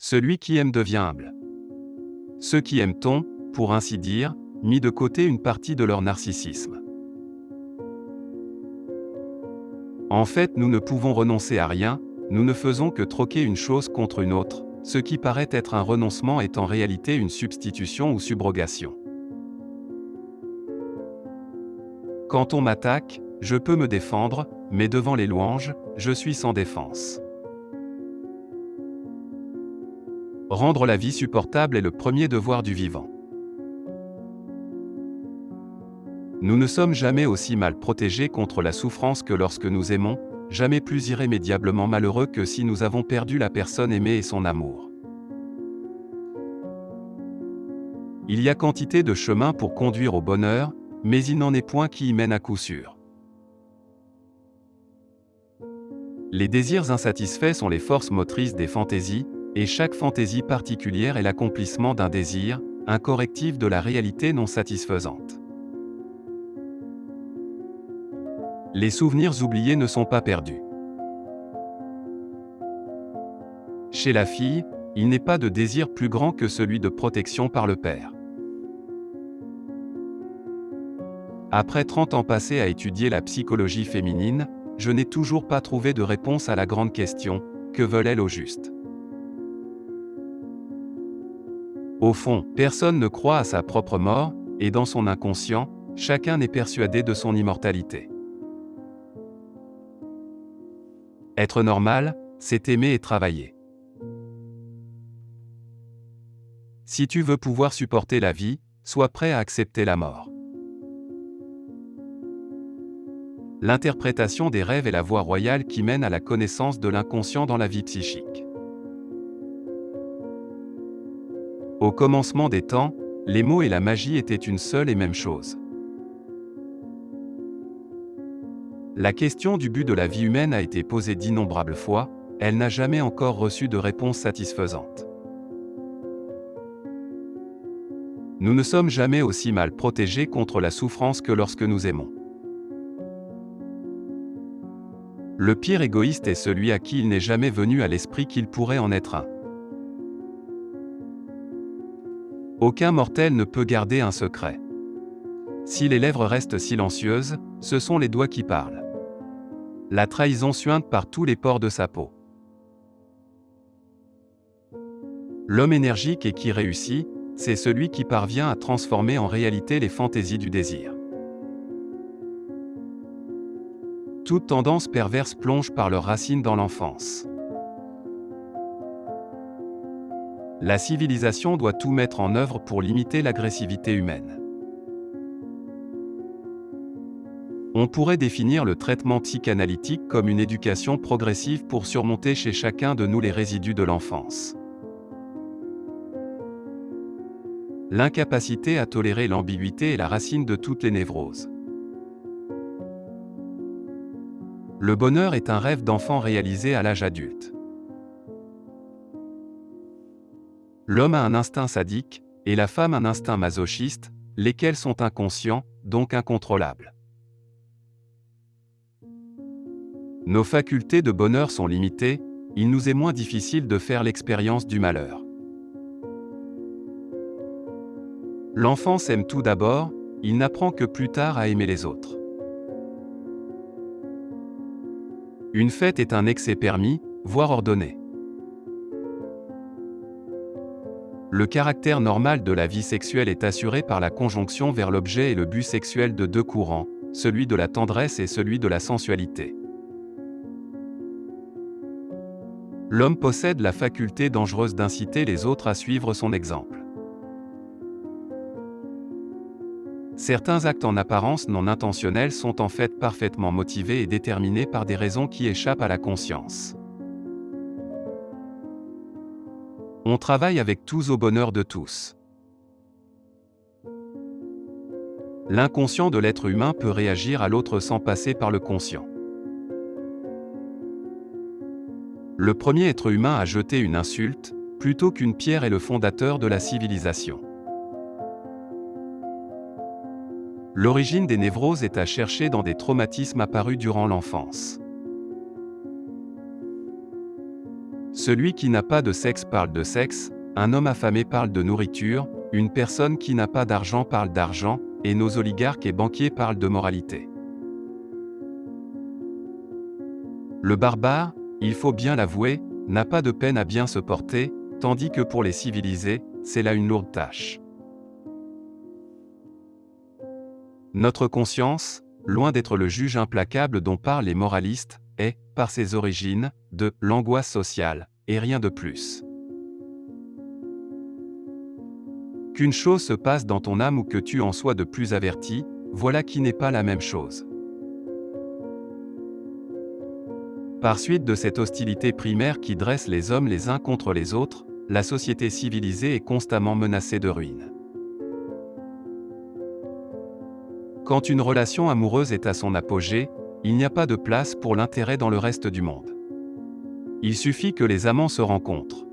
Celui qui aime devient humble. Ceux qui aiment ont, pour ainsi dire, mis de côté une partie de leur narcissisme. En fait, nous ne pouvons renoncer à rien, nous ne faisons que troquer une chose contre une autre, ce qui paraît être un renoncement est en réalité une substitution ou subrogation. Quand on m'attaque, je peux me défendre, mais devant les louanges, je suis sans défense. Rendre la vie supportable est le premier devoir du vivant. Nous ne sommes jamais aussi mal protégés contre la souffrance que lorsque nous aimons, jamais plus irrémédiablement malheureux que si nous avons perdu la personne aimée et son amour. Il y a quantité de chemins pour conduire au bonheur, mais il n'en est point qui y mène à coup sûr. Les désirs insatisfaits sont les forces motrices des fantaisies, et chaque fantaisie particulière est l'accomplissement d'un désir, un correctif de la réalité non satisfaisante. Les souvenirs oubliés ne sont pas perdus. Chez la fille, il n'est pas de désir plus grand que celui de protection par le père. Après 30 ans passés à étudier la psychologie féminine, je n'ai toujours pas trouvé de réponse à la grande question, que veulent-elles au juste ? Au fond, personne ne croit à sa propre mort, et dans son inconscient, chacun est persuadé de son immortalité. Être normal, c'est aimer et travailler. Si tu veux pouvoir supporter la vie, sois prêt à accepter la mort. L'interprétation des rêves est la voie royale qui mène à la connaissance de l'inconscient dans la vie psychique. Au commencement des temps, les mots et la magie étaient une seule et même chose. La question du but de la vie humaine a été posée d'innombrables fois, elle n'a jamais encore reçu de réponse satisfaisante. Nous ne sommes jamais aussi mal protégés contre la souffrance que lorsque nous aimons. Le pire égoïste est celui à qui il n'est jamais venu à l'esprit qu'il pourrait en être un. Aucun mortel ne peut garder un secret. Si les lèvres restent silencieuses, ce sont les doigts qui parlent. La trahison suinte par tous les pores de sa peau. L'homme énergique et qui réussit, c'est celui qui parvient à transformer en réalité les fantaisies du désir. Toute tendance perverse plonge par leurs racines dans l'enfance. La civilisation doit tout mettre en œuvre pour limiter l'agressivité humaine. On pourrait définir le traitement psychanalytique comme une éducation progressive pour surmonter chez chacun de nous les résidus de l'enfance. L'incapacité à tolérer l'ambiguïté est la racine de toutes les névroses. Le bonheur est un rêve d'enfant réalisé à l'âge adulte. L'homme a un instinct sadique, et la femme un instinct masochiste, lesquels sont inconscients, donc incontrôlables. Nos facultés de bonheur sont limitées, il nous est moins difficile de faire l'expérience du malheur. L'enfant s'aime tout d'abord, il n'apprend que plus tard à aimer les autres. Une fête est un excès permis, voire ordonné. Le caractère normal de la vie sexuelle est assuré par la conjonction vers l'objet et le but sexuel de deux courants, celui de la tendresse et celui de la sensualité. L'homme possède la faculté dangereuse d'inciter les autres à suivre son exemple. Certains actes en apparence non intentionnels sont en fait parfaitement motivés et déterminés par des raisons qui échappent à la conscience. On travaille avec tous au bonheur de tous. L'inconscient de l'être humain peut réagir à l'autre sans passer par le conscient. Le premier être humain à jeter une insulte, plutôt qu'une pierre est le fondateur de la civilisation. L'origine des névroses est à chercher dans des traumatismes apparus durant l'enfance. Celui qui n'a pas de sexe parle de sexe, un homme affamé parle de nourriture, une personne qui n'a pas d'argent parle d'argent, et nos oligarques et banquiers parlent de moralité. Le barbare, il faut bien l'avouer, n'a pas de peine à bien se porter, tandis que pour les civilisés, c'est là une lourde tâche. Notre conscience, loin d'être le juge implacable dont parlent les moralistes, est, par ses origines, de l'angoisse sociale, et rien de plus. Qu'une chose se passe dans ton âme ou que tu en sois de plus averti, voilà qui n'est pas la même chose. Par suite de cette hostilité primaire qui dresse les hommes les uns contre les autres, la société civilisée est constamment menacée de ruine. Quand une relation amoureuse est à son apogée, il n'y a pas de place pour l'intérêt dans le reste du monde. Il suffit que les amants se rencontrent.